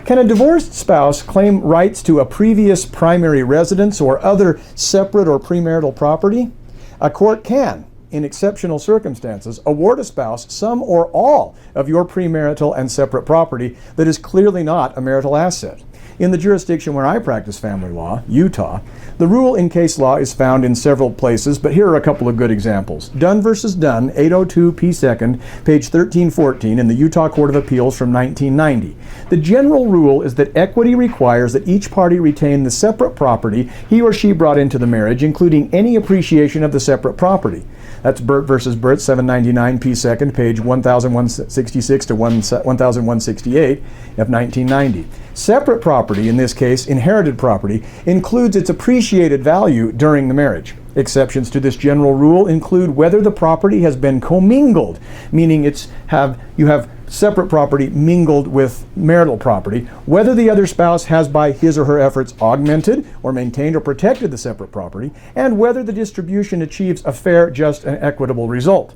Can a divorced spouse claim rights to a previous primary residence or other separate or premarital property? A court can, in exceptional circumstances, award a spouse some or all of your premarital and separate property that is clearly not a marital asset. In the jurisdiction where I practice family law, Utah, the rule in case law is found in several places, but here are a couple of good examples. Dunn versus Dunn, 802 P. 2nd, page 1314 in the Utah Court of Appeals from 1990. The general rule is that equity requires that each party retain the separate property he or she brought into the marriage, including any appreciation of the separate property. That's Burt versus Burt, 799 P. 2nd, page 1166 to 1168 of 1990. Separate property, in this case inherited property, includes its appreciated value during the marriage. Exceptions to this general rule include whether the property has been commingled, meaning you have separate property mingled with marital property, whether the other spouse has by his or her efforts augmented or maintained or protected the separate property, and whether the distribution achieves a fair, just, and equitable result.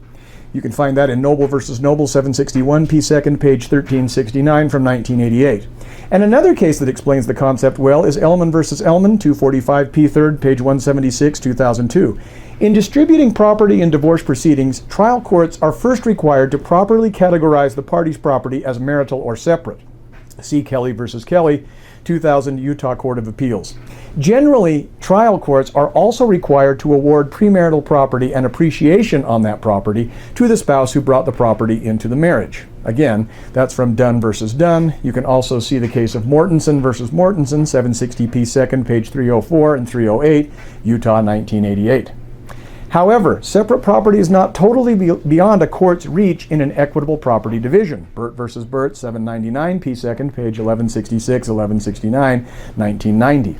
You can find that in Noble versus Noble, 761 P. 2nd, page 1369 from 1988. And another case that explains the concept well is Elman versus Elman, 245 P. 3rd, page 176, 2002. In distributing property in divorce proceedings, trial courts are first required to properly categorize the party's property as marital or separate. See Kelley versus Kelley, 2000 Utah Court of Appeals. Generally, trial courts are also required to award premarital property and appreciation on that property to the spouse who brought the property into the marriage. Again, that's from Dunn versus Dunn. You can also see the case of Mortensen versus Mortensen, 760 P. 2nd, page 304 and 308, Utah, 1988. However, separate property is not totally beyond a court's reach in an equitable property division. Burt versus Burt, 799 P. 2nd, page 1166, 1169, 1990.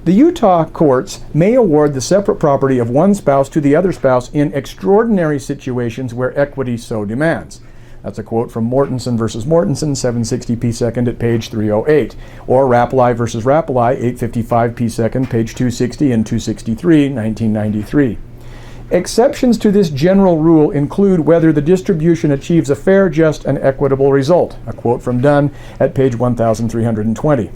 The Utah courts may award the separate property of one spouse to the other spouse in extraordinary situations where equity so demands. That's a quote from Mortensen versus Mortensen, 760 P. 2nd at page 308. Or Rappleye versus Rappleye, 855 P. 2nd, page 260 and 263, 1993. Exceptions to this general rule include whether the distribution achieves a fair, just, and equitable result. A quote from Dunn at page 1320.